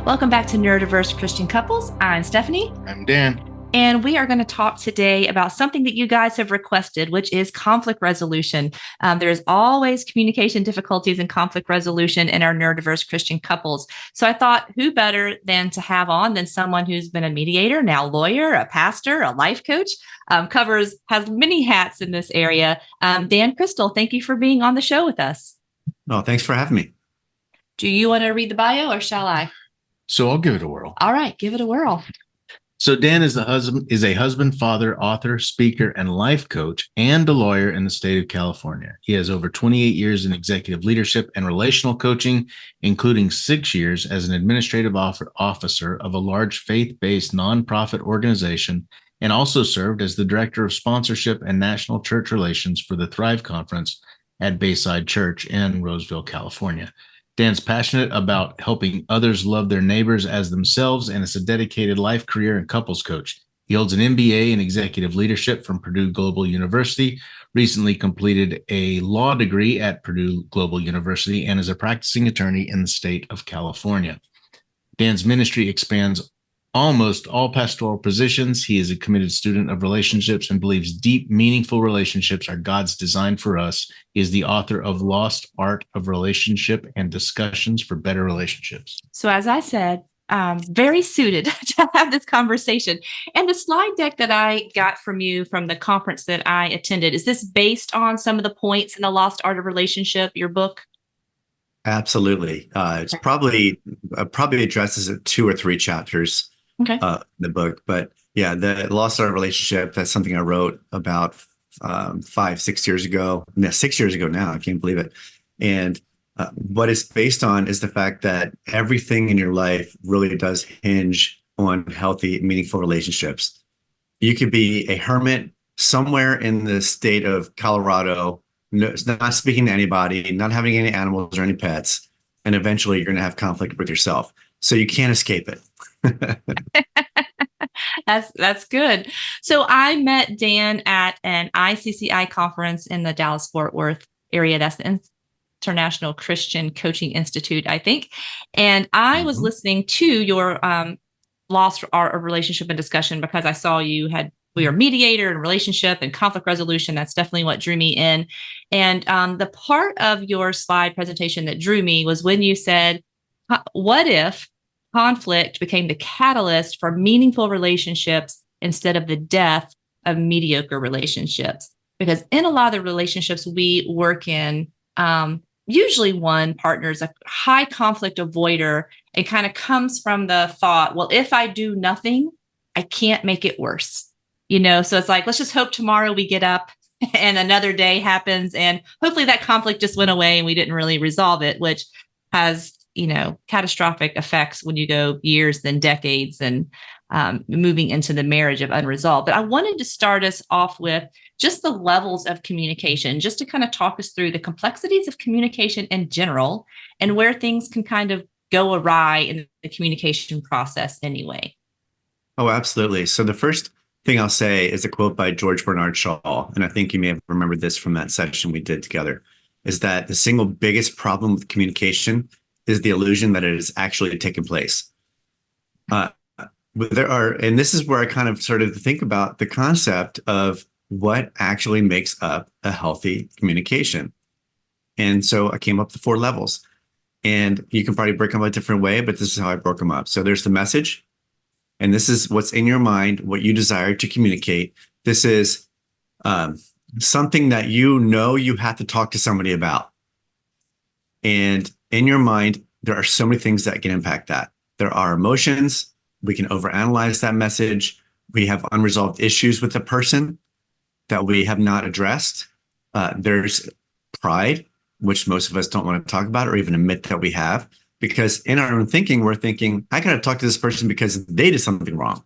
Welcome back to Neurodiverse Christian Couples. I'm Stephanie. I'm Dan. And we are going to talk today about something that you guys have requested, which is conflict resolution. There's always communication difficulties and conflict resolution in our neurodiverse Christian couples. So I thought, who better than to have on than someone who's been a mediator, now lawyer, a pastor, a life coach, has many hats in this area. Dan Chrystal, thank you for being on the show with us. Oh, thanks for having me. Do you want to read the bio or shall I? So I'll give it a whirl. All right, give it a whirl. So Dan is a husband, father, author, speaker, and life coach, and a lawyer in the state of California. He has over 28 years in executive leadership and relational coaching, including 6 years as an administrative officer of a large faith-based nonprofit organization, and also served as the director of sponsorship and national church relations for the Thrive Conference at Bayside Church in Roseville, California. Dan's passionate about helping others love their neighbors as themselves and is a dedicated life, career, and couples coach. He holds an MBA in executive leadership from Purdue Global University, recently completed a law degree at Purdue Global University, and is a practicing attorney in the state of California. Dan's ministry expands almost all pastoral positions. He is a committed student of relationships and believes deep, meaningful relationships are God's design for us. He is the author of Lost Art of Relationship and Discussions for Better Relationships. So as I said, very suited to have this conversation. And the slide deck that I got from you from the conference that I attended, is this based on some of the points in the Lost Art of Relationship, your book? Absolutely. It's probably addresses 2 or 3 chapters. Okay. The book, but yeah, the Lost Art Relationship, that's something I wrote about 5-6 years ago. No, 6 years ago now. I can't believe it. And what it's based on is the fact that everything in your life really does hinge on healthy, meaningful relationships. You could be a hermit somewhere in the state of Colorado, not speaking to anybody, not having any animals or any pets, and eventually you're going to have conflict with yourself. So you can't escape it. That's good. So I met Dan at an ICCI conference in the Dallas-Fort Worth area. That's the International Christian Coaching Institute, I think. And I was listening to your Lost Art of Relationship and Discussion because I saw we were a mediator in relationship and conflict resolution. That's definitely what drew me in. And the part of your slide presentation that drew me was when you said, what if conflict became the catalyst for meaningful relationships instead of the death of mediocre relationships? Because in a lot of the relationships we work in, usually one partner is a high conflict avoider and kind of comes from the thought, well, if I do nothing, I can't make it worse. So it's like, let's just hope tomorrow we get up and another day happens. And hopefully that conflict just went away and we didn't really resolve it, which has catastrophic effects when you go years, then decades, and moving into the marriage of unresolved. But I wanted to start us off with just the levels of communication, just to kind of talk us through the complexities of communication in general and where things can kind of go awry in the communication process anyway. Oh, absolutely. So the first thing I'll say is a quote by George Bernard Shaw, and I think you may have remembered this from that session we did together, is that the single biggest problem with communication is the illusion that it is actually taking place. And this is where I kind of started to think about the concept of what actually makes up a healthy communication. And so I came up with 4 levels, and you can probably break them up a different way, but this is how I broke them up. So there's the message, and this is what's in your mind, what you desire to communicate. This is something that you have to talk to somebody about. And in your mind, there are so many things that can impact that. There are emotions. We can overanalyze that message. We have unresolved issues with the person that we have not addressed. There's pride, which most of us don't want to talk about or even admit that we have, because in our own thinking, we're thinking, I got to talk to this person because they did something wrong.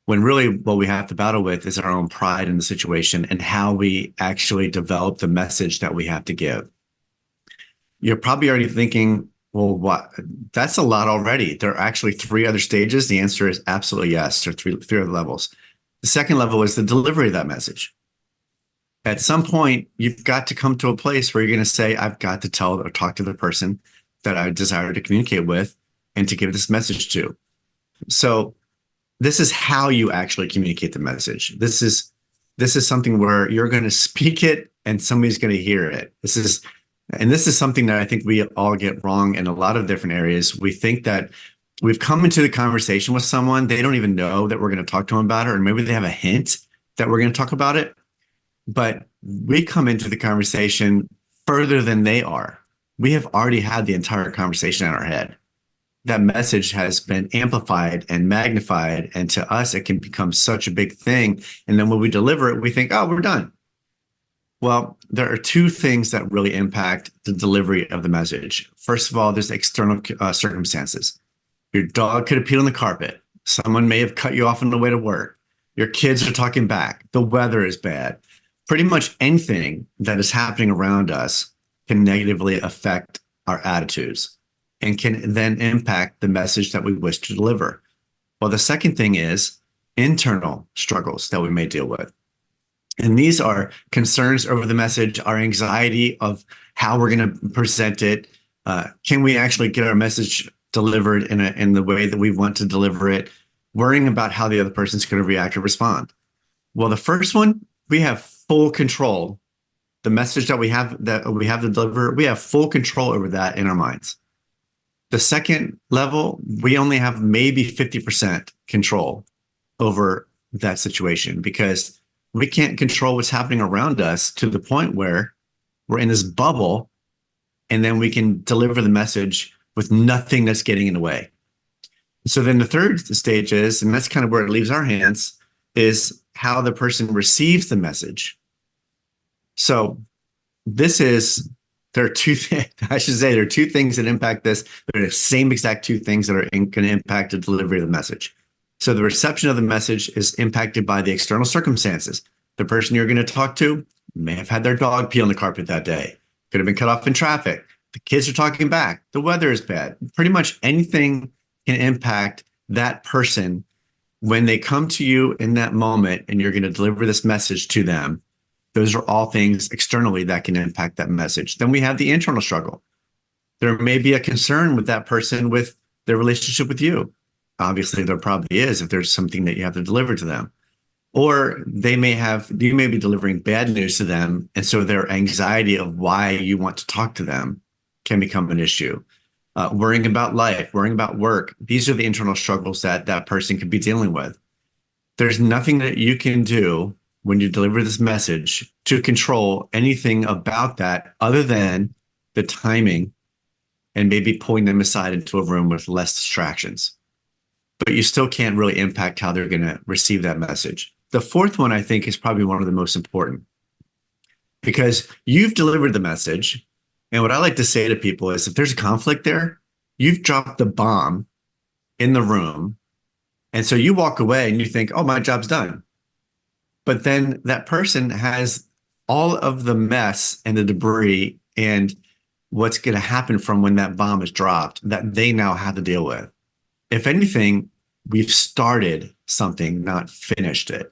When really what we have to battle with is our own pride in the situation and how we actually develop the message that we have to give. You're probably already thinking, well, what? That's a lot already. There are actually 3 other stages. The answer is absolutely yes. There are three other levels. The second level is the delivery of that message. At some point, you've got to come to a place where you're going to say, I've got to tell or talk to the person that I desire to communicate with and to give this message to. So this is how you actually communicate the message. This is something where you're going to speak it and somebody's going to hear it. This is something that I think we all get wrong in a lot of different areas. We think that we've come into the conversation with someone, they don't even know that we're going to talk to them about it, or maybe they have a hint that we're going to talk about it. But we come into the conversation further than they are. We have already had the entire conversation in our head. That message has been amplified and magnified, and to us, it can become such a big thing. And then when we deliver it, we think, oh, we're done. Well, there are two things that really impact the delivery of the message. First of all, there's external circumstances. Your dog could have peed on the carpet. Someone may have cut you off on the way to work. Your kids are talking back. The weather is bad. Pretty much anything that is happening around us can negatively affect our attitudes and can then impact the message that we wish to deliver. Well, the second thing is internal struggles that we may deal with. And these are concerns over the message, our anxiety of how we're going to present it. Can we actually get our message delivered in the way that we want to deliver it? Worrying about how the other person's going to react or respond. Well, the first one, we have full control. The message that we have to deliver, we have full control over that in our minds. The second level, we only have maybe 50% control over that situation because we can't control what's happening around us to the point where we're in this bubble and then we can deliver the message with nothing that's getting in the way. So then the third stage is, and that's kind of where it leaves our hands, is how the person receives the message. So there are two things, I should say, there are two things that impact this. They're the same exact two things that are going to impact the delivery of the message. So the reception of the message is impacted by the external circumstances. The person you're going to talk to may have had their dog pee on the carpet that day. Could have been cut off in traffic. The kids are talking back. The weather is bad. Pretty much anything can impact that person when they come to you in that moment and you're going to deliver this message to them. Those are all things externally that can impact that message. Then we have the internal struggle. There may be a concern with that person with their relationship with you. Obviously, there probably is if there's something that you have to deliver to them. Or you may be delivering bad news to them. And so their anxiety of why you want to talk to them can become an issue. Worrying about life, worrying about work. These are the internal struggles that that person could be dealing with. There's nothing that you can do when you deliver this message to control anything about that other than the timing and maybe pulling them aside into a room with less distractions. But you still can't really impact how they're going to receive that message. The fourth one, I think, is probably one of the most important because you've delivered the message. And what I like to say to people is if there's a conflict there, you've dropped the bomb in the room. And so you walk away and you think, oh, my job's done. But then that person has all of the mess and the debris and what's going to happen from when that bomb is dropped that they now have to deal with. If anything, we've started something, not finished it.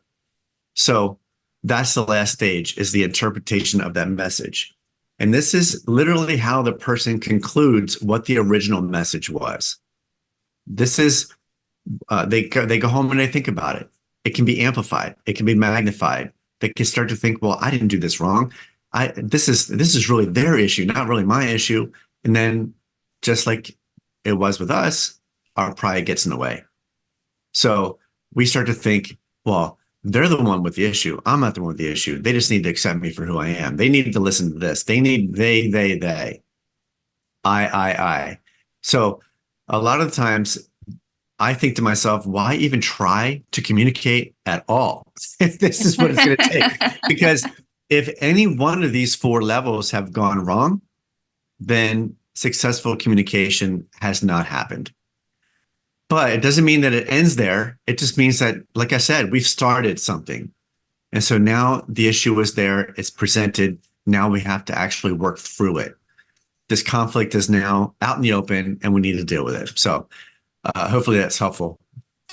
So that's the last stage, is the interpretation of that message. And this is literally how the person concludes what the original message was. This is, they go home and they think about it. It can be amplified. It can be magnified. They can start to think, well, I didn't do this wrong. This is really their issue, not really my issue. And then just like it was with us, our pride gets in the way. So we start to think, well, they're the one with the issue. I'm not the one with the issue. They just need to accept me for who I am. They need to listen to this. They need they. I. So a lot of the times I think to myself, why even try to communicate at all if this is what it's going to take? Because if any one of these four levels have gone wrong, then successful communication has not happened. But it doesn't mean that it ends there. It just means that, like I said, we've started something. And so now the issue is there. It's presented. Now we have to actually work through it. This conflict is now out in the open and we need to deal with it. So hopefully that's helpful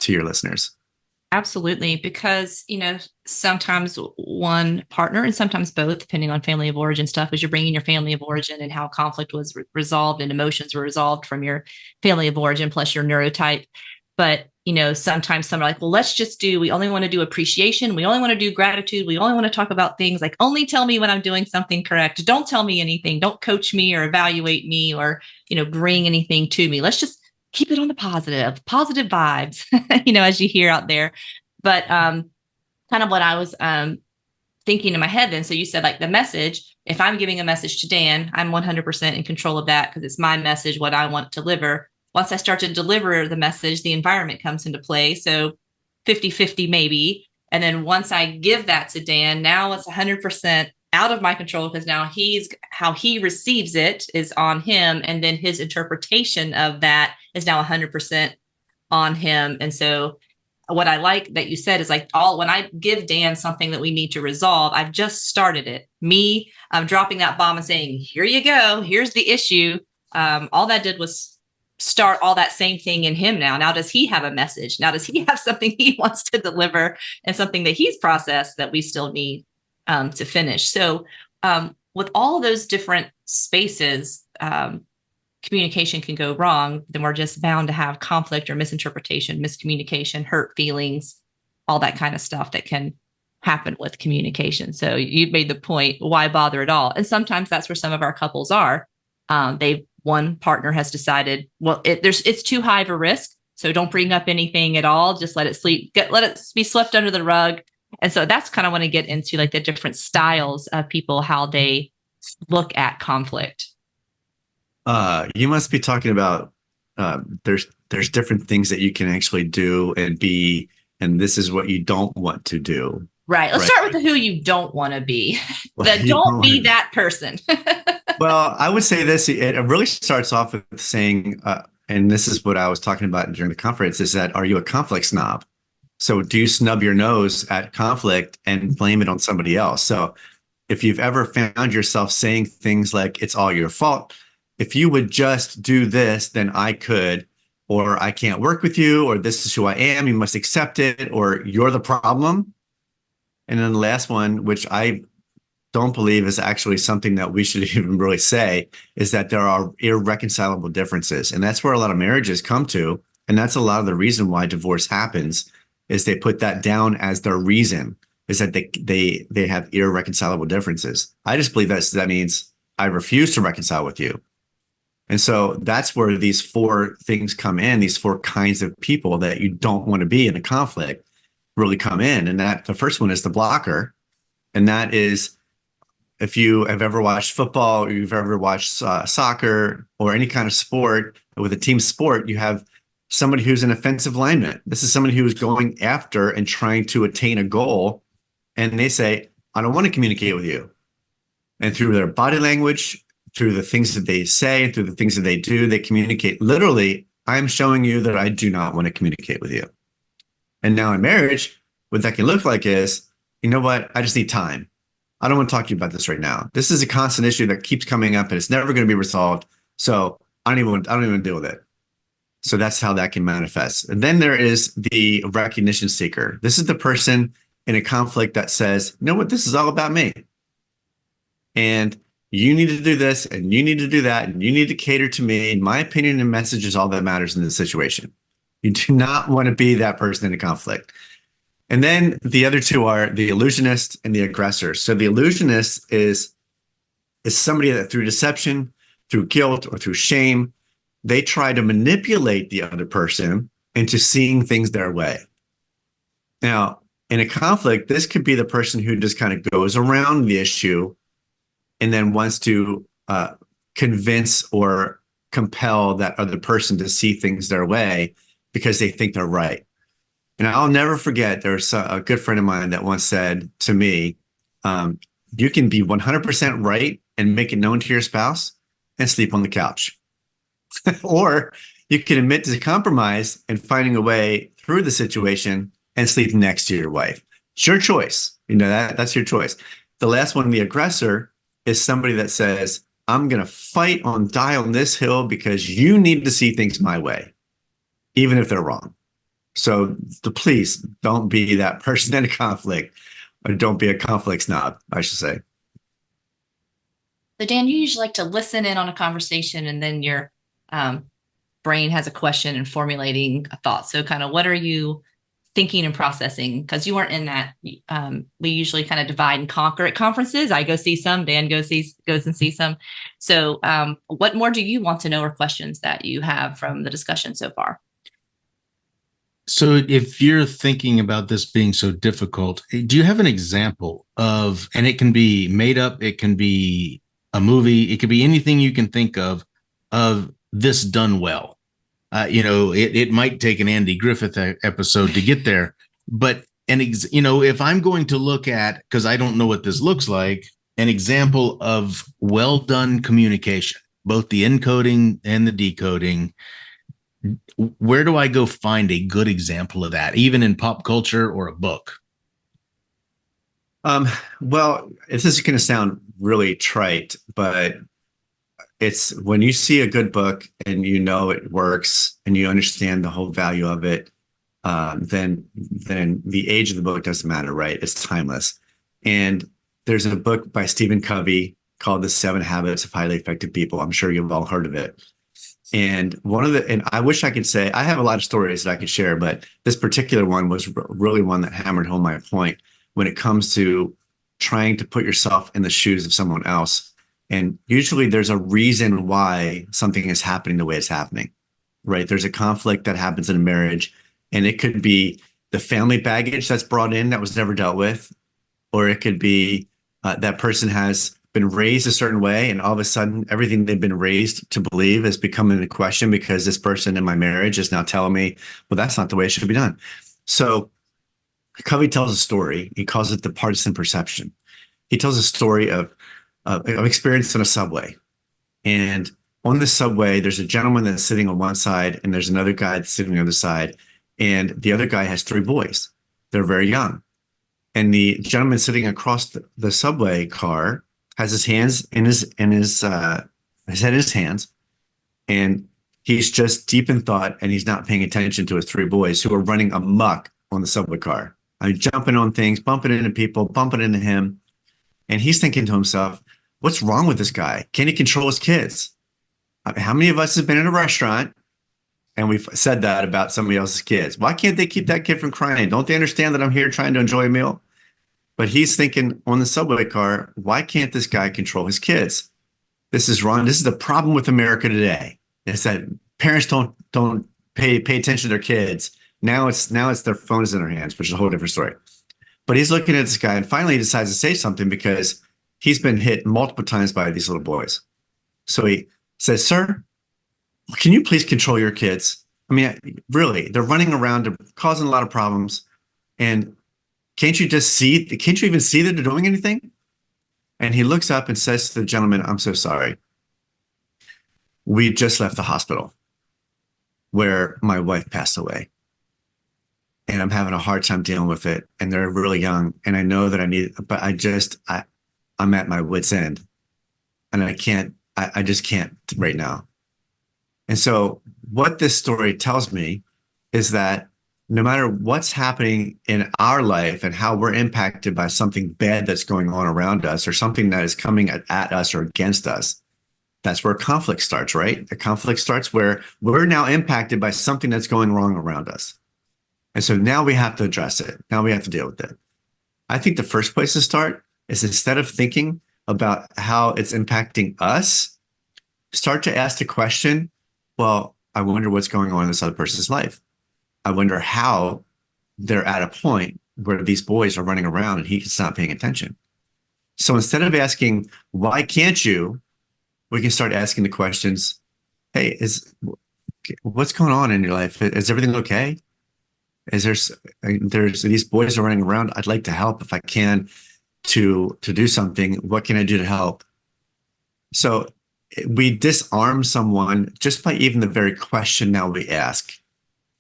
to your listeners. Absolutely, because sometimes one partner and sometimes both, depending on family of origin stuff, as you're bringing your family of origin and how conflict was resolved and emotions were resolved from your family of origin plus your neurotype. But sometimes some are like, well, we only want to do appreciation, we only want to do gratitude, we only want to talk about things like only tell me when I'm doing something correct. Don't tell me anything. Don't coach me or evaluate me or bring anything to me. Let's just keep it on the positive vibes, as you hear out there. But kind of what I was thinking in my head then. So you said like the message, if I'm giving a message to Dan, I'm 100% in control of that because it's my message, what I want to deliver. Once I start to deliver the message, the environment comes into play. So 50-50 maybe. And then once I give that to Dan, now it's 100% out of my control because now how he receives it is on him. And then his interpretation of that is now 100% on him. And so what I like that you said is like when I give Dan something that we need to resolve, I've just started it. I'm dropping that bomb and saying, here you go. Here's the issue. All that did was start all that same thing in him now. Now, does he have a message? Now, does he have something he wants to deliver and something that he's processed that we still need to finish? So with all those different spaces, communication can go wrong, then we're just bound to have conflict or misinterpretation, miscommunication, hurt feelings, all that kind of stuff that can happen with communication. So you made the point, why bother at all? And sometimes that's where some of our couples are. One partner has decided, well, it's too high of a risk, so don't bring up anything at all. Just let it be swept under the rug. And so that's kind of when I get into like the different styles of people, how they look at conflict. You must be talking about there's different things that you can actually do and be, and this is what you don't want to do. Right. Let's start with the who you don't want to be. Don't be that person. Well, I would say this, it really starts off with saying, and this is what I was talking about during the conference, is that, are you a conflict snob? So do you snub your nose at conflict and blame it on somebody else? So if you've ever found yourself saying things like, it's all your fault, if you would just do this, then I could, or I can't work with you, or this is who I am, you must accept it, or you're the problem. And then the last one, which I don't believe is actually something that we should even really say, is that there are irreconcilable differences. And that's where a lot of marriages come to. And that's a lot of the reason why divorce happens, is they put that down as their reason, is that they have irreconcilable differences. I just believe that means I refuse to reconcile with you. And so that's where these four things come in, these four kinds of people that you don't want to be in a conflict really come in. And that the first one is the blocker. And that is, if you have ever watched football or you've ever watched soccer or any kind of sport, with a team sport, you have somebody who's an offensive lineman. This is somebody who is going after and trying to attain a goal. And they say, I don't want to communicate with you. And through their body language, through the things that they say, through the things that they do, they communicate. Literally, I'm showing you that I do not want to communicate with you. And now in marriage, what that can look like is, you know what? I just need time. I don't want to talk to you about this right now. This is a constant issue that keeps coming up and it's never going to be resolved. So I don't even deal with it. So that's how that can manifest. And then there is the recognition seeker. This is the person in a conflict that says, you know what? This is all about me. And you need to do this and you need to do that. And you need to cater to me. In my opinion, and message is all that matters in this situation. You do not want to be that person in a conflict. And then the other two are the illusionist and the aggressor. So the illusionist is somebody that through deception, through guilt, or through shame, they try to manipulate the other person into seeing things their way. Now, in a conflict, this could be the person who just kind of goes around the issue and then wants to convince or compel that other person to see things their way because they think they're right. And I'll never forget, there's a good friend of mine that once said to me, you can be 100% right and make it known to your spouse and sleep on the couch. Or you can admit to compromise and finding a way through the situation and sleep next to your wife. It's your choice. You know, that's your choice. The last one, the aggressor, is somebody that says, I'm going to die on this hill because you need to see things my way, even if they're wrong. So please don't be that person in a conflict, or don't be a conflict snob, I should say. So Dan, you usually like to listen in on a conversation and then your um, brain has a question and formulating a thought. So kind of what are you thinking and processing? Because you weren't in that. We usually kind of divide and conquer at conferences. I go see some, Dan goes and see some. So what more do you want to know, or questions that you have from the discussion so far? So if you're thinking about this being so difficult, do you have an example of, and it can be made up, it can be a movie, it could be anything you can think of this done well? It might take an Andy Griffith episode to get there, but if I'm going to look at, because I don't know what this looks like, an example of well done communication, both the encoding and the decoding, where do I go find a good example of that, even in pop culture or a book? Well, this is going to sound really trite, but it's when you see a good book and you know it works and you understand the whole value of it, then the age of the book doesn't matter, right? It's timeless. And there's a book by Stephen Covey called The 7 Habits of Highly Effective People. I'm sure you've all heard of it. And I wish I could say, I have a lot of stories that I could share, but this particular one was really one that hammered home my point when it comes to trying to put yourself in the shoes of someone else. And usually there's a reason why something is happening the way it's happening, right? There's a conflict that happens in a marriage, and it could be the family baggage that's brought in that was never dealt with, or it could be that person has been raised a certain way, and all of a sudden everything they've been raised to believe is becoming a question because this person in my marriage is now telling me, well, that's not the way it should be done. So Covey tells a story. He calls it the partisan perception. He tells a story of experience in a subway. And on the subway, there's a gentleman that's sitting on one side, and there's another guy that's sitting on the other side. And the other guy has 3 boys. They're very young. And the gentleman sitting across the subway car has his hands in his head in his hands, and he's just deep in thought, and he's not paying attention to his 3 boys who are running amok on the subway car. I mean, jumping on things, bumping into people, bumping into him. And he's thinking to himself, what's wrong with this guy? Can he control his kids? I mean, how many of us have been in a restaurant and we've said that about somebody else's kids? Why can't they keep that kid from crying? Don't they understand that I'm here trying to enjoy a meal? But he's thinking on the subway car, why can't this guy control his kids? This is wrong. This is the problem with America today. It's that parents don't pay attention to their kids. Now it's their phones in their hands, which is a whole different story. But he's looking at this guy, and finally he decides to say something because he's been hit multiple times by these little boys. So he says, sir, can you please control your kids? I mean, really, they're running around, they're causing a lot of problems. And can't you even see that they're doing anything? And he looks up and says to the gentleman, I'm so sorry. We just left the hospital where my wife passed away. And I'm having a hard time dealing with it. And they're really young. And I know that but I'm at my wit's end. And I just can't right now. And so what this story tells me is that no matter what's happening in our life and how we're impacted by something bad that's going on around us, or something that is coming at us or against us, that's where conflict starts, right? The conflict starts where we're now impacted by something that's going wrong around us. And so now we have to address it. Now we have to deal with it. I think the first place to start is, instead of thinking about how it's impacting us, start to ask the question, well, I wonder what's going on in this other person's life. I wonder how they're at a point where these boys are running around and he's not paying attention. So instead of asking, why can't you, we can start asking the questions, hey, what's going on in your life? Is everything okay? There's these boys are running around. I'd like to help if I can to do something. What can I do to help? So we disarm someone just by even the very question now we ask.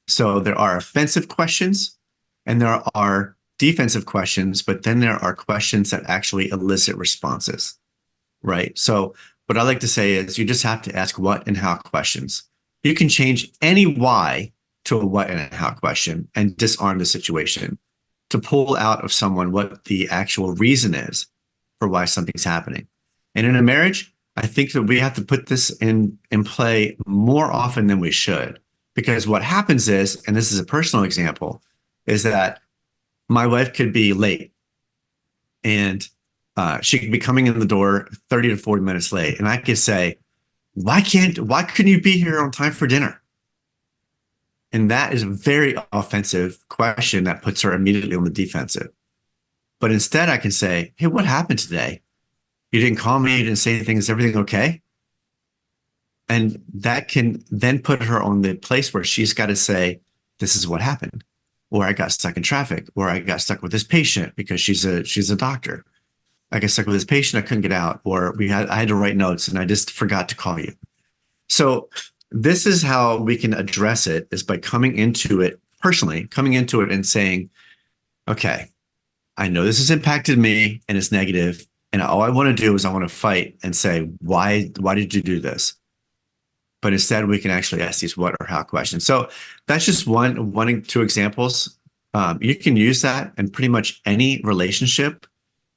So there are offensive questions and there are defensive questions, but then there are questions that actually elicit responses, right? So what I like to say is you just have to ask what and how questions. You can change any why to a what and a how question and disarm the situation, to pull out of someone what the actual reason is for why something's happening. And in a marriage, I think that we have to put this in play more often than we should. Because what happens is, and this is a personal example, is that my wife could be late and she could be coming in the door 30 to 40 minutes late. And I could say, why couldn't you be here on time for dinner? And that is a very offensive question that puts her immediately on the defensive. But instead I can say, hey, what happened today? You didn't call me, you didn't say anything. Is everything okay? And that can then put her on the place where she's got to say, this is what happened. Or I got stuck in traffic, or I got stuck with this patient because she's a doctor. I got stuck with this patient, I couldn't get out, or I had to write notes and I just forgot to call you. So this is how we can address it, is by coming into it personally, coming into it and saying, okay, I know this has impacted me and it's negative. And all I want to do is I want to fight and say, why did you do this? But instead we can actually ask these what or how questions. So that's just one, two examples. You can use that in pretty much any relationship,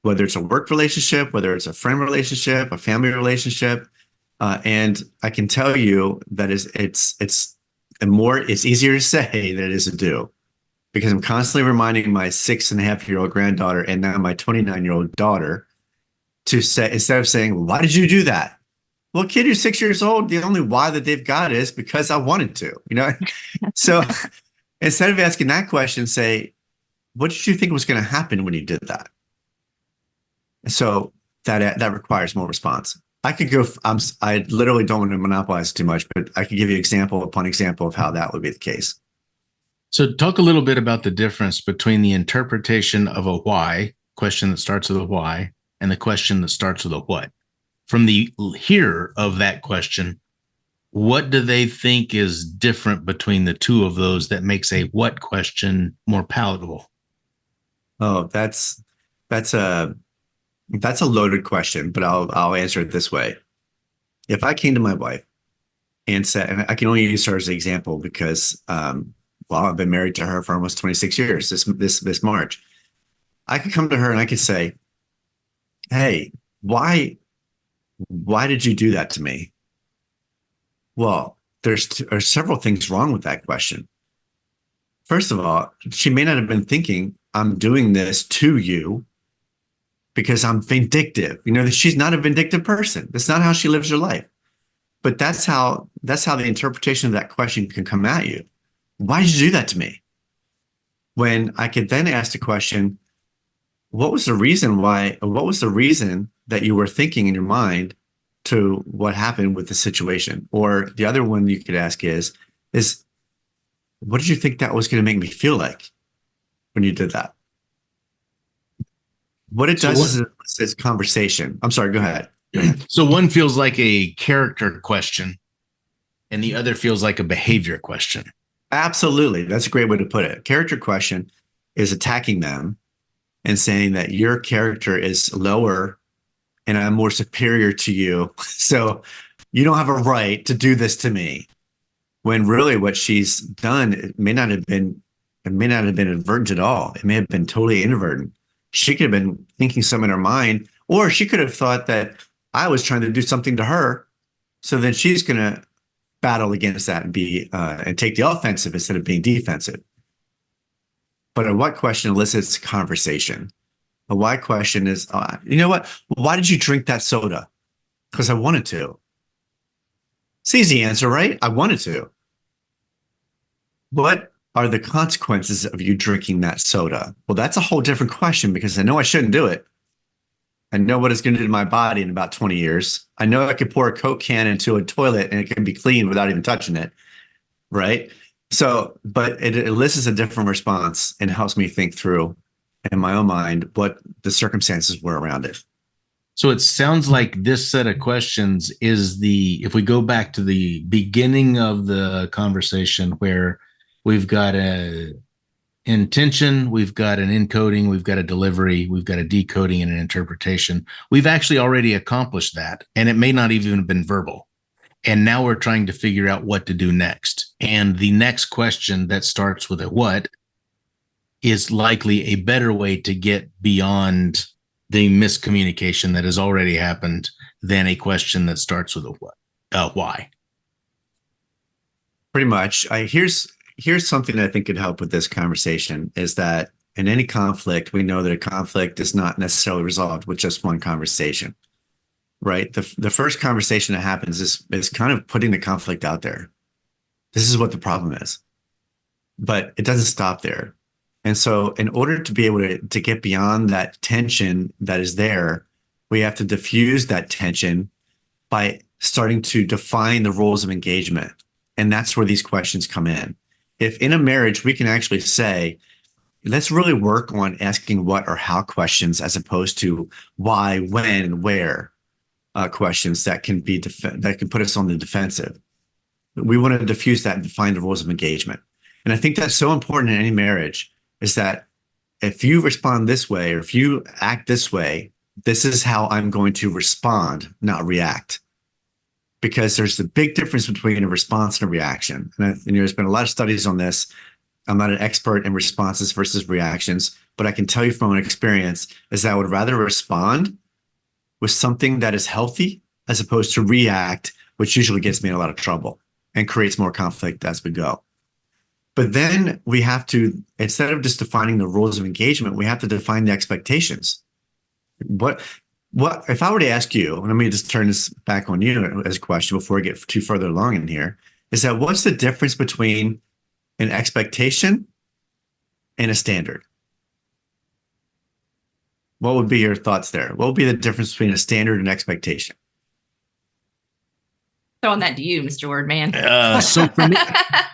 whether it's a work relationship, whether it's a friend relationship, a family relationship. And I can tell you that it's easier to say than it is to do, because I'm constantly reminding my 6.5-year-old granddaughter and now my 29-year-old daughter to say, instead of saying, why did you do that? Well, kid, you're 6 years old. The only why that they've got is because I wanted to, So instead of asking that question, say, what did you think was going to happen when you did that? So that requires more response. I could go, I literally don't want to monopolize too much, but I could give you example upon example of how that would be the case. So talk a little bit about the difference between the interpretation of a why, question that starts with a why, and the question that starts with a what. From the hearer of that question, what do they think is different between the two of those that makes a what question more palatable? Oh, that's a loaded question, but I'll answer it this way. If I came to my wife and said, and I can only use her as an example because, I've been married to her for almost 26 years this March. I could come to her and I could say, hey, why did you do that to me? Well, there's several things wrong with that question. First of all, she may not have been thinking, I'm doing this to you because I'm vindictive. She's not a vindictive person. That's not how she lives her life. But that's how the interpretation of that question can come at you. Why did you do that to me? When I could then ask the question, what was the reason that you were thinking in your mind to what happened with the situation? Or the other one you could ask is what did you think that was going to make me feel like when you did that? What it does is it's conversation. I'm sorry, go ahead. So one feels like a character question and the other feels like a behavior question. Absolutely. That's a great way to put it. Character question is attacking them and saying that your character is lower and I'm more superior to you. So you don't have a right to do this to me. When really what she's done, it may not have been advertent at all. It may have been totally inadvertent. She could have been thinking something in her mind, or she could have thought that I was trying to do something to her. So then she's going to battle against that and and take the offensive instead of being defensive. But a what question elicits conversation. A why question is, you know what? Why did you drink that soda? Because I wanted to. It's an easy answer, right? I wanted to. What are the consequences of you drinking that soda? Well, that's a whole different question, because I know I shouldn't do it. I know what it's going to do to my body in about 20 years. I know I could pour a Coke can into a toilet and it can be clean without even touching it, right? So, but it elicits a different response and helps me think through in my own mind what the circumstances were around it. So it sounds like this set of questions is if we go back to the beginning of the conversation where we've got a intention, we've got an encoding, we've got a delivery, we've got a decoding and an interpretation. We've actually already accomplished that, and it may not even have been verbal. And now we're trying to figure out what to do next. And the next question that starts with a what is likely a better way to get beyond the miscommunication that has already happened than a question that starts with a what, why. Pretty much. Here's something that I think could help with this conversation is that in any conflict, we know that a conflict is not necessarily resolved with just one conversation, right? The first conversation that happens is kind of putting the conflict out there. This is what the problem is, but it doesn't stop there. And so in order to be able to get beyond that tension that is there, we have to diffuse that tension by starting to define the roles of engagement. And that's where these questions come in. If in a marriage, we can actually say, let's really work on asking what or how questions as opposed to why, when, and where questions that can be that can put us on the defensive. We want to diffuse that and define the roles of engagement. And I think that's so important in any marriage is that if you respond this way or if you act this way, this is how I'm going to respond, not react. Because there's a big difference between a response and a reaction. And there's been a lot of studies on this. I'm not an expert in responses versus reactions, but I can tell you from an experience is that I would rather respond with something that is healthy as opposed to react, which usually gets me in a lot of trouble and creates more conflict as we go. But then we have to, instead of just defining the rules of engagement, we have to define the expectations. What if I were to ask you, and let me just turn this back on you as a question before I get too further along in here, is that what's the difference between an expectation and a standard? What would be your thoughts there? What would be the difference between a standard and expectation? Throwing that to you, Mr. Wordman.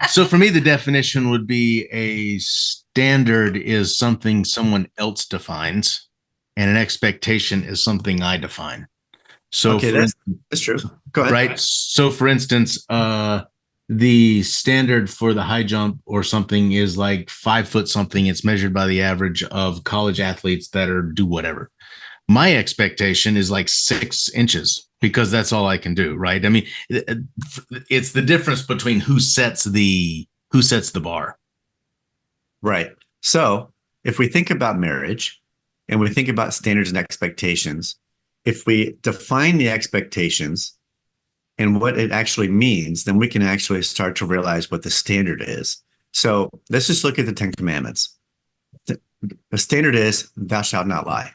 So for me, the definition would be a standard is something someone else defines, and an expectation is something I define. So okay, that's true. Go ahead. Right. So for instance, the standard for the high jump or something is like 5 foot something. It's measured by the average of college athletes that do whatever. My expectation is like 6 inches because that's all I can do. Right. I mean, it's the difference between who sets the bar. Right. So if we think about marriage and we think about standards and expectations, if we define the expectations and what it actually means, then we can actually start to realize what the standard is. So let's just look at the 10 Commandments. The standard is thou shalt not lie,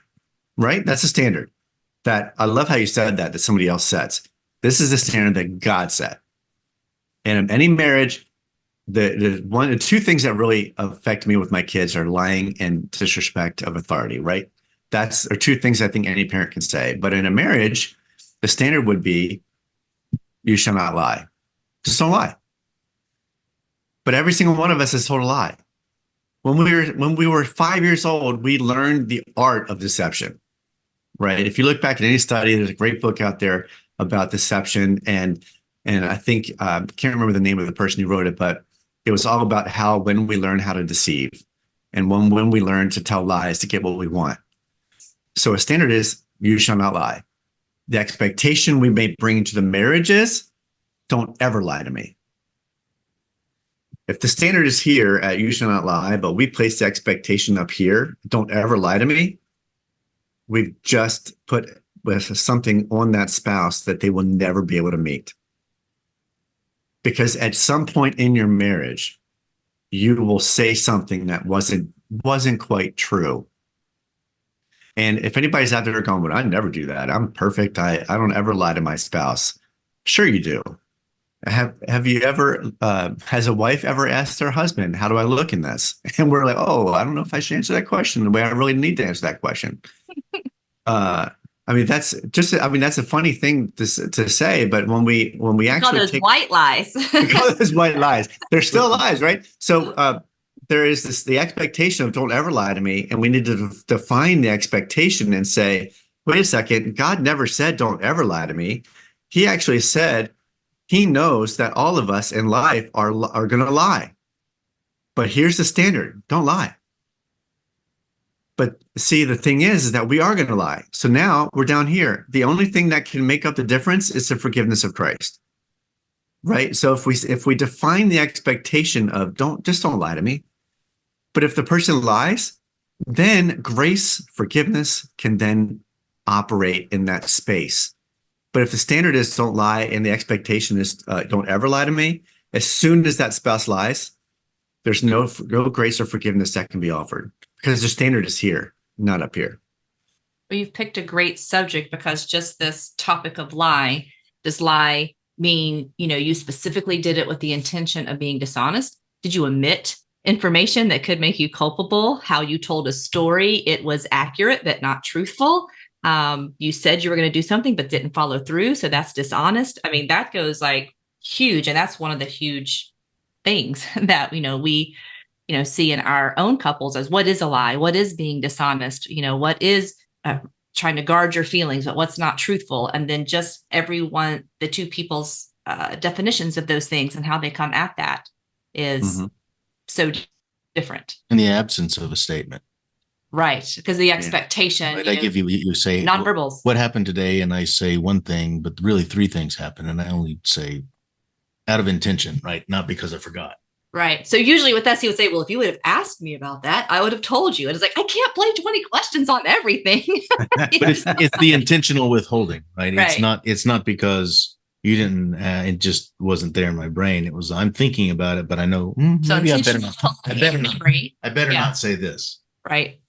right? That's a standard that I love how you said that somebody else sets. This is the standard that God set. And in any marriage, the two things that really affect me with my kids are lying and disrespect of authority, right? Are two things I think any parent can say. But in a marriage, the standard would be you shall not lie. Just don't lie. But every single one of us has told a lie. When we were 5 years old, we learned the art of deception, right? If you look back at any study, there's a great book out there about deception. And I think, I can't remember the name of the person who wrote it, but it was all about when we learn how to deceive and when we learn to tell lies to get what we want. So a standard is you shall not lie. The expectation we may bring into the marriage is don't ever lie to me. If the standard is here at you shall not lie, but we place the expectation up here, don't ever lie to me, we've just put something on that spouse that they will never be able to meet. Because at some point in your marriage, you will say something that wasn't quite true. And if anybody's out there going, well, I never do that. I'm perfect. I don't ever lie to my spouse. Sure you do. Have you ever, has a wife ever asked her husband, how do I look in this? And we're like, oh, I don't know if I should answer that question the way I really need to answer that question. That's a funny thing to say, but when we actually call those white lies. We call those white lies. They're still lies, right? So there is the expectation of don't ever lie to me, and we need to define the expectation and say, wait a second, God never said don't ever lie to me. He actually said he knows that all of us in life are going to lie. But here's the standard, don't lie. But see, the thing is that we are going to lie. So now we're down here. The only thing that can make up the difference is the forgiveness of Christ. right? So if we define the expectation of don't lie to me, but if the person lies, then grace, forgiveness can then operate in that space. But if the standard is don't lie and the expectation is don't ever lie to me, as soon as that spouse lies, there's no grace or forgiveness that can be offered because the standard is here, not up here. Well, you've picked a great subject because just this topic of lie, does lie mean, you specifically did it with the intention of being dishonest? Did you omit information that could make you culpable? How you told a story, it was accurate but not truthful. You said you were going to do something but didn't follow through, so that's dishonest. I mean, that goes like huge, and that's one of the huge things that we see in our own couples as what is a lie, what is being dishonest, what is trying to guard your feelings, but what's not truthful, and then just the two people's definitions of those things and how they come at that is so different. In the absence of a statement. Right, because the expectation. Right. I give you say nonverbals. What happened today, and I say one thing, but really three things happen, and I only say out of intention, right? Not because I forgot. Right. So usually with us, he would say, well, if you would have asked me about that, I would have told you. And it's like, I can't play 20 questions on everything. But it's the intentional withholding, right? Right. It's not because you didn't, it just wasn't there in my brain. It was, I'm thinking about it, but I know maybe I better not say this. Right.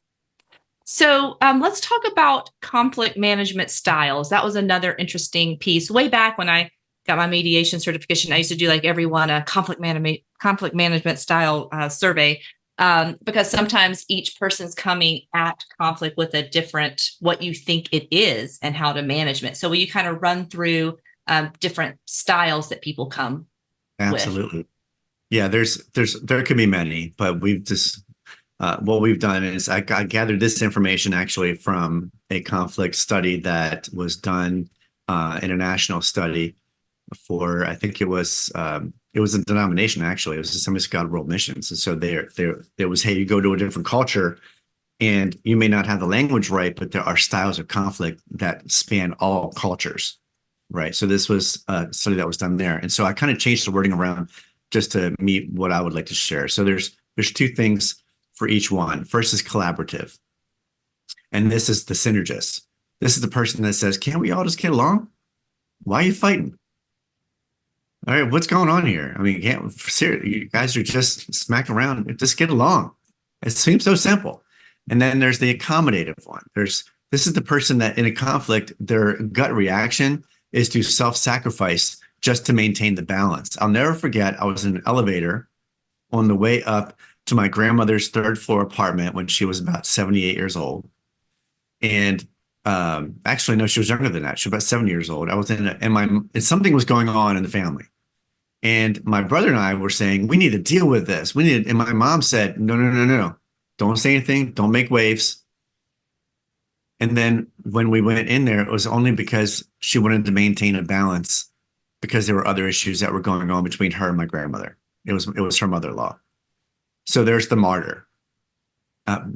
So let's talk about conflict management styles. That was another interesting piece. Way back when I got my mediation certification, I used to do like everyone a conflict management style survey because sometimes each person's coming at conflict with a different what you think it is and how to manage it. So will you kind of run through different styles that people come Absolutely. With? Yeah, there could be many, but we've just what we've done is I gathered this information actually from a conflict study that was done, international study for, I think it was a denomination actually. It was Assemblies of God World Missions. And so there was, hey, you go to a different culture and you may not have the language right, but there are styles of conflict that span all cultures, right? So this was a study that was done there. And so I kind of changed the wording around just to meet what I would like to share. So there's two things for each one. First is collaborative. And this is the synergist. This is the person that says, can't we all just get along? Why are you fighting? All right, what's going on here? I mean, you guys are just smacking around. Just get along. It seems so simple. And then there's the accommodative one. This is the person that in a conflict, their gut reaction is to self-sacrifice just to maintain the balance. I'll never forget, I was in an elevator on the way up to my grandmother's third floor apartment when she was about 78 years old. And actually, no, she was younger than that. She was about 7 years old. I was and something was going on in the family. And my brother and I were saying, we need to deal with this. And my mom said, no. Don't say anything. Don't make waves. And then when we went in there, it was only because she wanted to maintain a balance because there were other issues that were going on between her and my grandmother. It was her mother-in-law. So there's the martyr.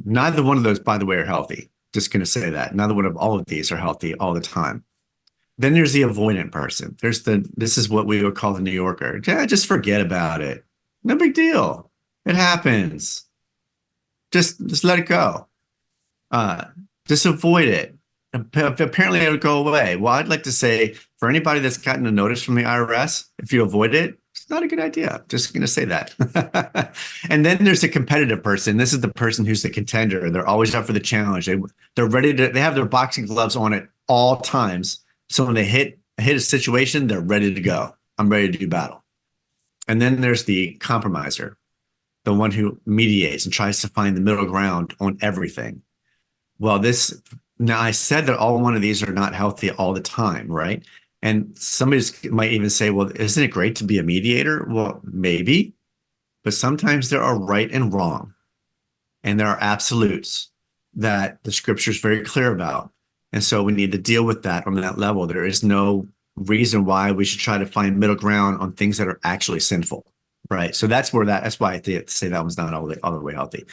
Neither one of those, by the way, are healthy. Just going to say that. Neither one of all of these are healthy all the time. Then there's the avoidant person. This is what we would call the New Yorker. Yeah, just forget about it. No big deal. It happens. Just let it go. Just avoid it. Apparently it would go away. Well, I'd like to say for anybody that's gotten a notice from the IRS, if you avoid it, it's not a good idea. Just going to say that. And then there's a competitive person. This is the person who's the contender. They're always up for the challenge. They're ready to, they have their boxing gloves on at all times. So when they hit a situation, they're ready to go. I'm ready to do battle. And then there's the compromiser, the one who mediates and tries to find the middle ground on everything. Well, now I said that all one of these are not healthy all the time, right? And somebody might even say, well, isn't it great to be a mediator? Well, maybe, but sometimes there are right and wrong. And there are absolutes that the scripture is very clear about. And so we need to deal with that on that level. There is no reason why we should try to find middle ground on things that are actually sinful, right? So that's why I say that one's not all the way healthy.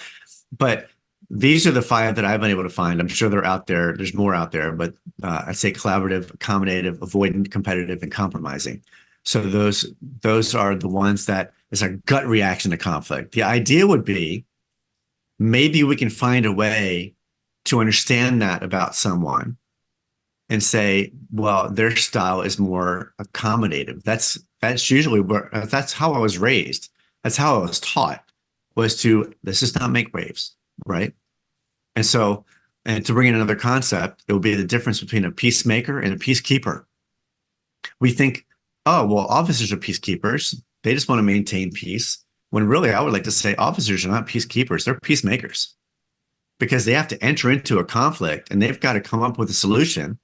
But these are the 5 that I've been able to find. I'm sure they're out there. There's more out there, but I'd say collaborative, accommodative, avoidant, competitive, and compromising. So those are the ones that is our gut reaction to conflict. The idea would be maybe we can find a way to understand that about someone and say, well, their style is more accommodative. That's usually that's how I was raised. That's how I was taught, was to, let's just not make waves, right? And so, and to bring in another concept, it would be the difference between a peacemaker and a peacekeeper. We think, oh, well, officers are peacekeepers. They just want to maintain peace. When really, I would like to say officers are not peacekeepers, they're peacemakers, because they have to enter into a conflict and they've got to come up with a solution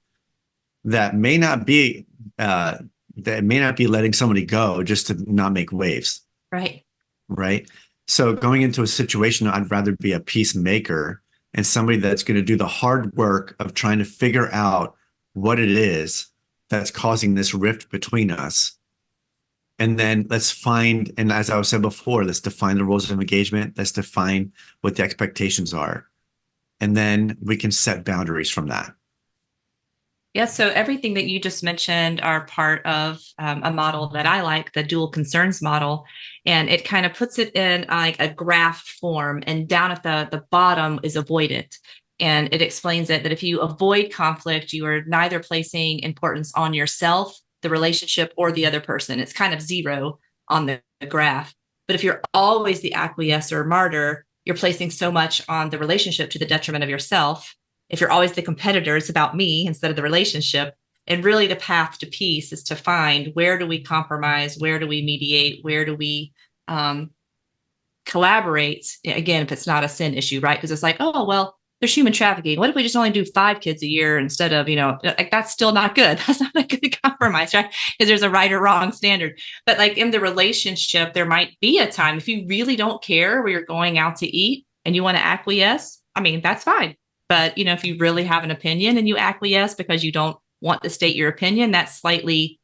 that may not be letting somebody go just to not make waves. Right. Right. So going into a situation, I'd rather be a peacemaker and somebody that's going to do the hard work of trying to figure out what it is that's causing this rift between us. And then let's find, and as I said before, let's define the rules of engagement. Let's define what the expectations are. And then we can set boundaries from that. Yeah, so everything that you just mentioned are part of a model that I like, the dual concerns model. And it kind of puts it in like a graph form, and down at the bottom is avoidant. And it explains it that if you avoid conflict, you are neither placing importance on yourself, the relationship, or the other person. It's kind of zero on the graph. But if you're always the acquiescer or martyr, you're placing so much on the relationship to the detriment of yourself. If you're always the competitor, it's about me instead of the relationship. And really the path to peace is to find, where do we compromise? Where do we mediate? Where do we collaborate? Again, if it's not a sin issue, right? Because it's like, oh, well, there's human trafficking. What if we just only do 5 kids a year instead of, like, that's still not good. That's not a good compromise, right? Because there's a right or wrong standard. But like in the relationship, there might be a time if you really don't care where you're going out to eat and you want to acquiesce. I mean, that's fine. But, if you really have an opinion and you acquiesce because you don't want to state your opinion, that's slightly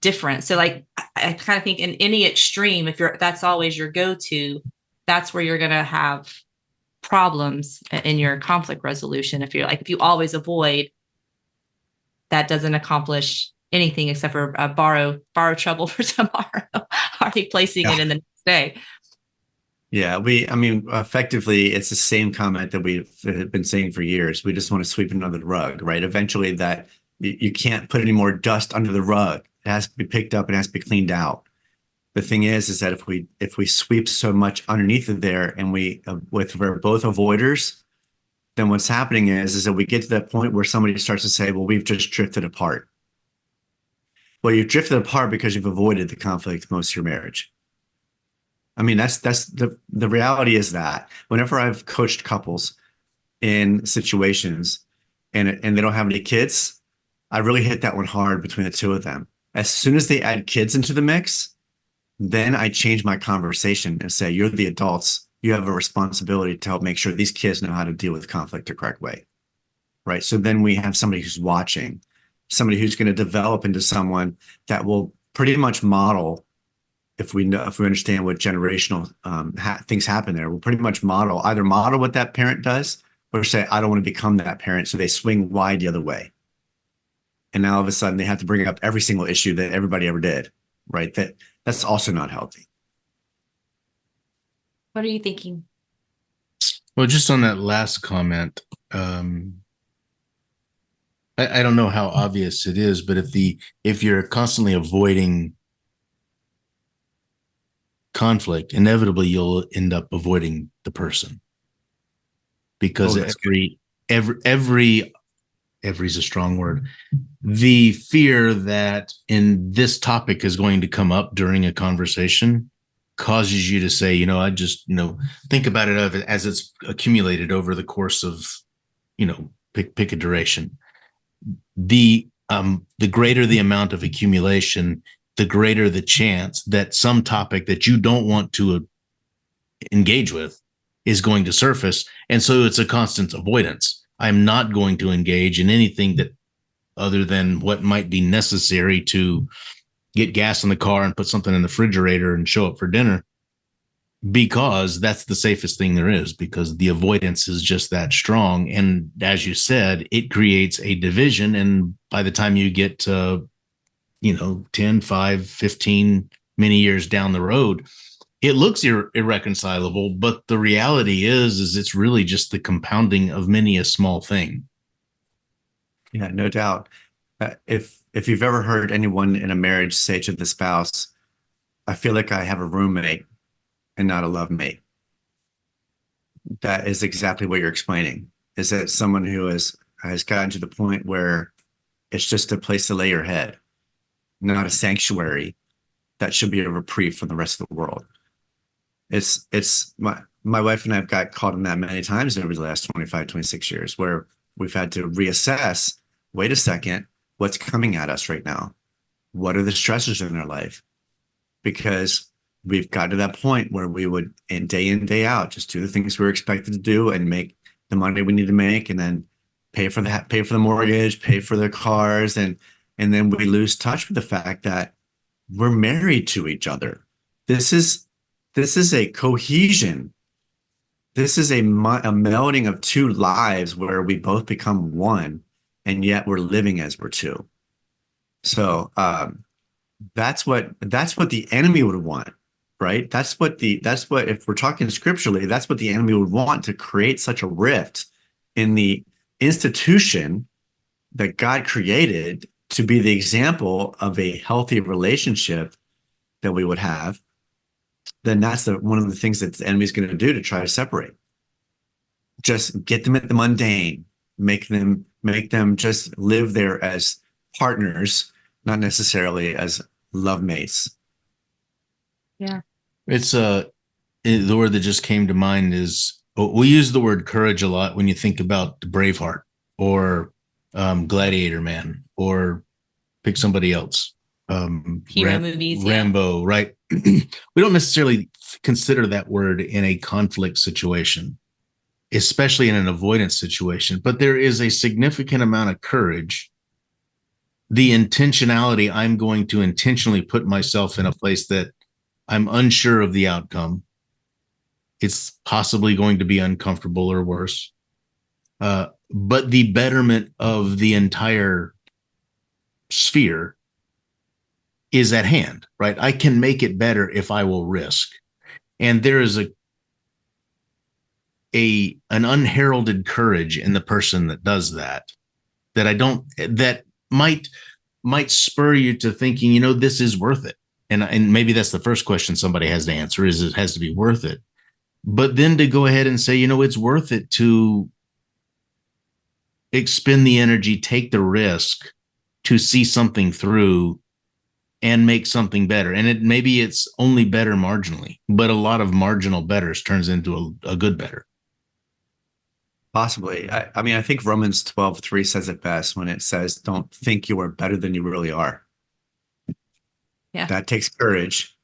different. So like, I kind of think in any extreme, if that's always your go-to, that's where you're going to have problems in your conflict resolution. If you always avoid, that doesn't accomplish anything except for borrow trouble for tomorrow, already placing it in the next day. Yeah, effectively, it's the same comment that we've been saying for years. We just want to sweep it under the rug, right? Eventually, that you can't put any more dust under the rug. It has to be picked up and has to be cleaned out. The thing is that if we sweep so much underneath of there, and we're both avoiders, then what's happening is that we get to that point where somebody starts to say, "Well, we've just drifted apart." Well, you've drifted apart because you've avoided the conflict most of your marriage. I mean, that's the reality is that whenever I've coached couples in situations and they don't have any kids, I really hit that one hard between the two of them. As soon as they add kids into the mix, then I change my conversation and say, you're the adults. You have a responsibility to help make sure these kids know how to deal with conflict the correct way, right? So then we have somebody who's watching, somebody who's going to develop into someone that will pretty much model. If we understand what generational things happen there, we'll pretty much model what that parent does, or say, I don't want to become that parent. So they swing wide the other way. And now all of a sudden they have to bring up every single issue that everybody ever did, right? That's also not healthy. What are you thinking? Well, just on that last comment, I don't know how obvious it is, but if you're constantly avoiding conflict, inevitably you'll end up avoiding the person, because every is a strong word. The fear that in this topic is going to come up during a conversation causes you to say, I just, think about it as it's accumulated over the course of, pick a duration. The greater the amount of accumulation, the greater the chance that some topic that you don't want to engage with is going to surface. And so it's a constant avoidance. I'm not going to engage in anything that other than what might be necessary to get gas in the car and put something in the refrigerator and show up for dinner, because that's the safest thing there is, because the avoidance is just that strong. And as you said, it creates a division. And by the time you get to 10, 5, 15, many years down the road, it looks irreconcilable, but the reality is it's really just the compounding of many a small thing. Yeah, no doubt. If you've ever heard anyone in a marriage say to the spouse, I feel like I have a roommate and not a love mate, that is exactly what you're explaining. Is that someone who has gotten to the point where it's just a place to lay your head, not a sanctuary that should be a reprieve from the rest of the world. It's my wife and I have got caught in that many times over the last 25, 26 years where we've had to reassess, wait a second, what's coming at us right now? What are the stressors in our life? Because we've got to that point where we would in, day out, just do the things we were expected to do and make the money we need to make, and then pay for the mortgage, pay for the cars, and then we lose touch with the fact that we're married to each other. This is a cohesion. This is a melding of two lives where we both become one, and yet we're living as we're two. So that's what the enemy would want, right? That's what if we're talking scripturally, that's what the enemy would want, to create such a rift in the institution that God created to be the example of a healthy relationship that we would have. Then that's one of the things that the enemy is going to do to try to separate. Just get them at the mundane, make them just live there as partners, not necessarily as love mates. Yeah. It's the word that just came to mind is, we use the word courage a lot when you think about Braveheart or Gladiator Man, or pick somebody else. Hero movies, Rambo, right? We don't necessarily consider that word in a conflict situation, especially in an avoidance situation, but there is a significant amount of courage. The intentionality, I'm going to intentionally put myself in a place that I'm unsure of the outcome. It's possibly going to be uncomfortable or worse. But the betterment of the entire sphere is at hand, right? I can make it better if I will risk. And there is an unheralded courage in the person that does that, that might spur you to thinking, this is worth it. And maybe that's the first question somebody has to answer, is it has to be worth it. But then to go ahead and say, it's worth it to expend the energy, take the risk to see something through and make something better. And maybe it's only better marginally, but a lot of marginal betters turns into a good better. Possibly. I mean, I think Romans 12:3 says it best when it says, don't think you are better than you really are. Yeah. That takes courage,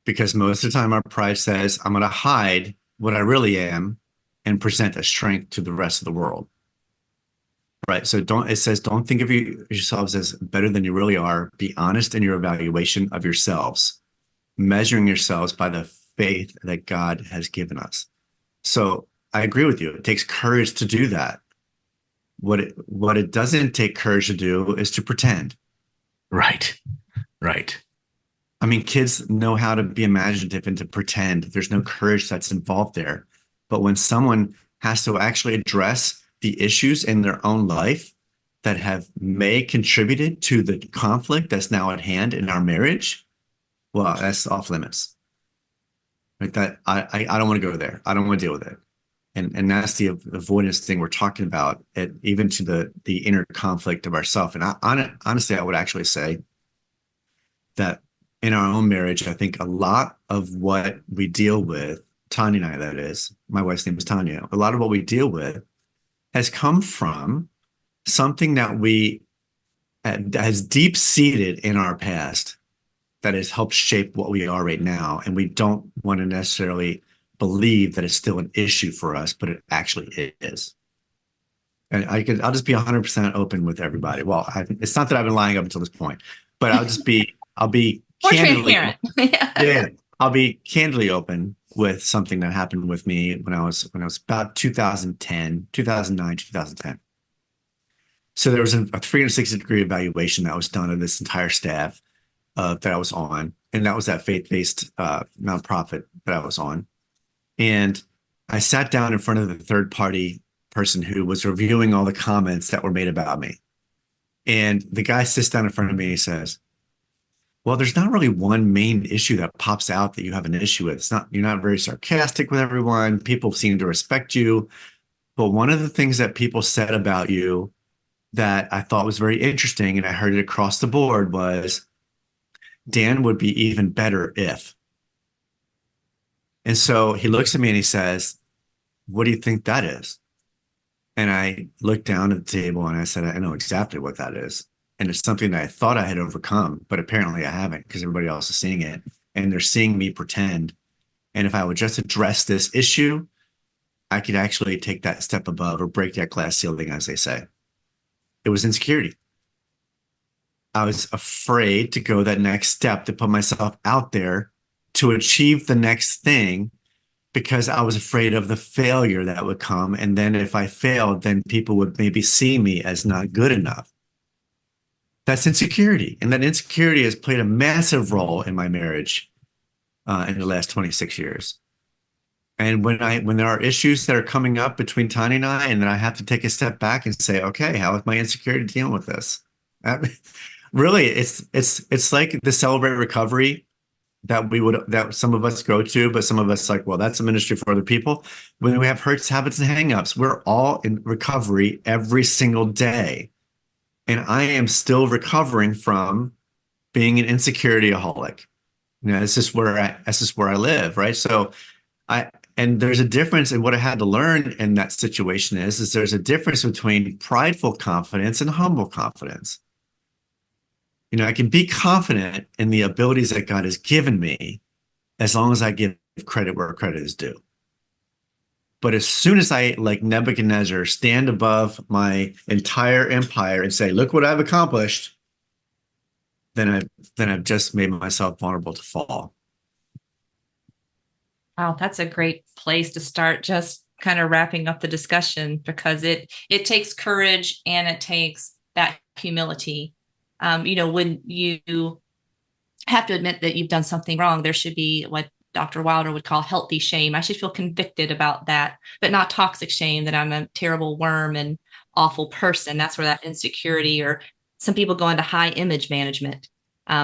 because most of the time our pride says, I'm going to hide what I really am and present a strength to the rest of the world. Right. So it says, don't think of yourselves as better than you really are. Be honest in your evaluation of yourselves, measuring yourselves by the faith that God has given us. So I agree with you. It takes courage to do that. What it doesn't take courage to do is to pretend. Right. Right. I mean, kids know how to be imaginative and to pretend. There's no courage that's involved there. But when someone has to actually address the issues in their own life that may contributed to the conflict that's now at hand in our marriage, well, that's off limits. Like that, I don't want to go there. I don't want to deal with it. And that's the avoidance thing we're talking about, even to the inner conflict of ourself. And honestly, I would actually say that in our own marriage, I think a lot of what we deal with, Tanya and I, that is, my wife's name is Tanya, a lot of what we deal with has come from something that has deep seated in our past that has helped shape what we are right now. And we don't want to necessarily believe that it's still an issue for us, but it actually is. And I'll just be 100% open with everybody. Well, it's not that I've been lying up until this point, but I'll be More candidly, transparent. yeah, I'll be candidly open with something that happened with me when I was about 2009, 2010. So there was a 360-degree evaluation that was done of this entire staff that I was on, and that was that faith-based nonprofit that I was on. And I sat down in front of the third-party person who was reviewing all the comments that were made about me. And the guy sits down in front of me and he says, well, there's not really one main issue that pops out that you have an issue with. You're not very sarcastic with everyone. People seem to respect you. But one of the things that people said about you that I thought was very interesting, and I heard it across the board, was Dan would be even better if. And so he looks at me and he says, what do you think that is? And I looked down at the table and I said, I know exactly what that is. And it's something that I thought I had overcome, but apparently I haven't, because everybody else is seeing it and they're seeing me pretend. And if I would just address this issue, I could actually take that step above or break that glass ceiling, as they say. It was insecurity. I was afraid to go that next step, to put myself out there to achieve the next thing, because I was afraid of the failure that would come. And then if I failed, then people would maybe see me as not good enough. That's insecurity. And that insecurity has played a massive role in my marriage in the last 26 years. And when there are issues that are coming up between Tanya and I, and then I have to take a step back and say, okay, how is my insecurity dealing with this? Really, it's like the Celebrate Recovery that some of us go to, but some of us like, well, that's a ministry for other people. When we have hurts, habits, and hangups, we're all in recovery every single day. And I am still recovering from being an insecurityaholic. You know, this is where I live, right? So and there's a difference in what I had to learn in that situation is there's a difference between prideful confidence and humble confidence. You know, I can be confident in the abilities that God has given me as long as I give credit where credit is due. But as soon as I, like Nebuchadnezzar, stand above my entire empire and say, look what I've accomplished, then I've just made myself vulnerable to fall. Wow, that's a great place to start, just kind of wrapping up the discussion, because it takes courage and it takes that humility. When you have to admit that you've done something wrong, there should be what Dr. Wilder would call healthy shame. I should feel convicted about that, but not toxic shame that I'm a terrible worm and awful person. That's where that insecurity, or some people go into high image management.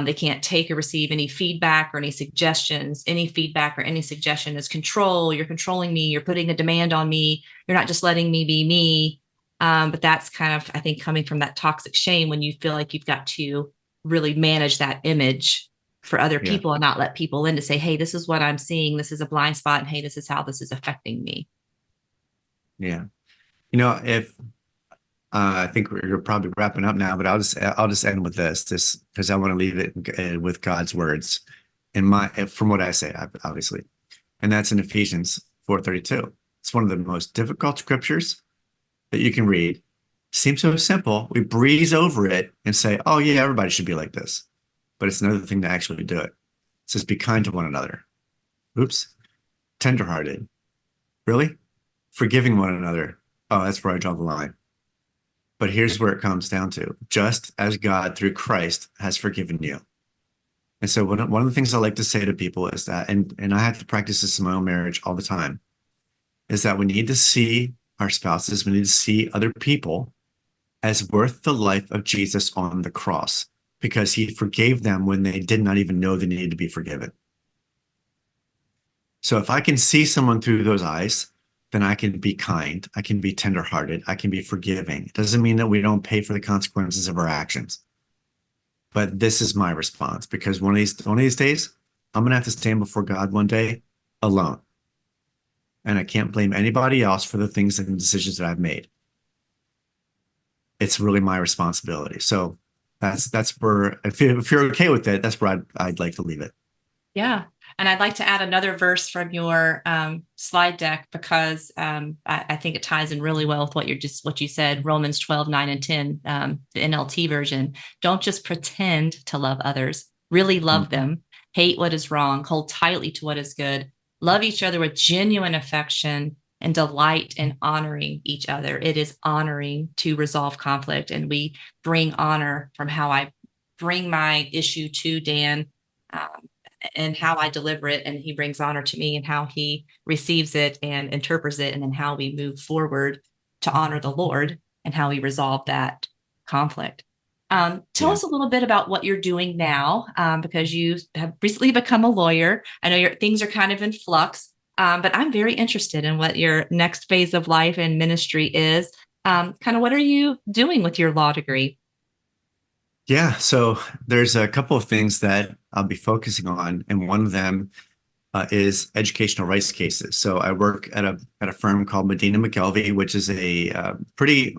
They can't take or receive any feedback or any suggestions. Any feedback or any suggestion is control. You're controlling me. You're putting a demand on me. You're not just letting me be me. But that's kind of, I think, coming from that toxic shame, when you feel like you've got to really manage that image for other people and not let people in to say, hey, this is what I'm seeing. This is a blind spot. And hey, this is how this is affecting me. Yeah. You know, if I think we're probably wrapping up now, but I'll just end with this because I want to leave it with God's words from what I say, obviously. And that's in Ephesians 4:32. It's one of the most difficult scriptures that you can read. Seems so simple. We breeze over it and say, oh yeah, everybody should be like this. But it's another thing to actually do it. It says, be kind to one another. Oops. Tenderhearted. Really? Forgiving one another. Oh, that's where I draw the line. But here's where it comes down to. Just as God through Christ has forgiven you. And so one of the things I like to say to people is that, and I have to practice this in my own marriage all the time, is that we need to see our spouses, we need to see other people as worth the life of Jesus on the cross, because he forgave them when they did not even know they needed to be forgiven. So if I can see someone through those eyes, then I can be kind, I can be tenderhearted, I can be forgiving. It doesn't mean that we don't pay for the consequences of our actions. But this is my response, because one of these days, I'm going to have to stand before God one day alone. And I can't blame anybody else for the things and decisions that I've made. It's really my responsibility. So that's where, if you're okay with it, that's where I'd like to leave it. Yeah. And I'd like to add another verse from your slide deck, because I think it ties in really well with what you said, Romans 12:9-10, the NLT version. Don't just pretend to love others, really love them, hate what is wrong, hold tightly to what is good, love each other with genuine affection, and delight in honoring each other. It is honoring to resolve conflict, and we bring honor from how I bring my issue to Dan, and how I deliver it, and he brings honor to me and how he receives it and interprets it, and then how we move forward to honor the Lord and how we resolve that conflict. Tell us a little bit about what you're doing now, because you have recently become a lawyer. I know things are kind of in flux, but I'm very interested in what your next phase of life and ministry is. Kind of what are you doing with your law degree? Yeah, so there's a couple of things that I'll be focusing on, and one of them is educational rights cases. So I work at a firm called Medina McKelvey, which is a pretty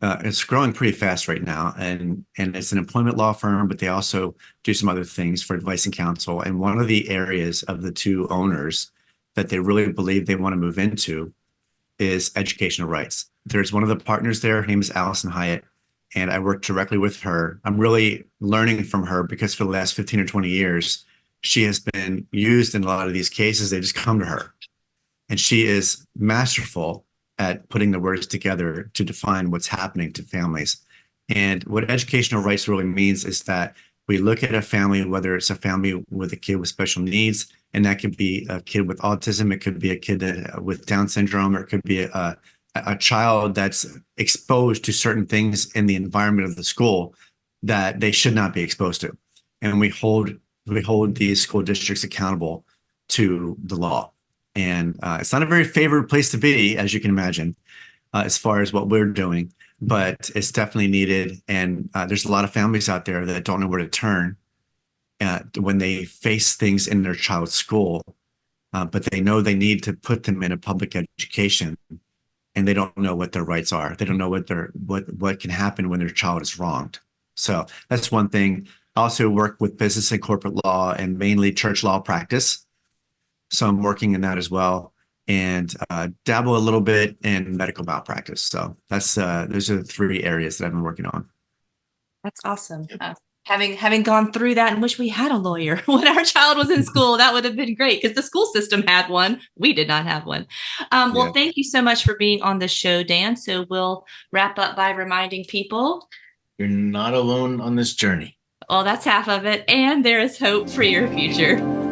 it's growing pretty fast right now, and it's an employment law firm, but they also do some other things for advice and counsel. And one of the areas of the two owners that they really believe they want to move into is educational rights. There's one of the partners there, her name is Allison Hyatt, and I work directly with her. I'm really learning from her because for the last 15 or 20 years, she has been used in a lot of these cases. They just come to her, and she is masterful at putting the words together to define what's happening to families. And what educational rights really means is that we look at a family, whether it's a family with a kid with special needs, and that could be a kid with autism, it could be a kid with Down syndrome, or it could be a child that's exposed to certain things in the environment of the school that they should not be exposed to. And we hold these school districts accountable to the law. And it's not a very favored place to be, as you can imagine, as far as what we're doing, but it's definitely needed. And there's a lot of families out there that don't know where to turn when they face things in their child's school, but they know they need to put them in a public education, and they don't know what their rights are. They don't know what can happen when their child is wronged. So that's one thing. I also work with business and corporate law and mainly church law practice. So I'm working in that as well, and dabble a little bit in medical malpractice. So that's those are the three areas that I've been working on. That's awesome. Having gone through that and wish we had a lawyer when our child was in school, that would have been great because the school system had one. We did not have one. Well, thank you so much for being on the show, Dan. So we'll wrap up by reminding people You're not alone on this journey. well, that's half of it, and there is hope for your future.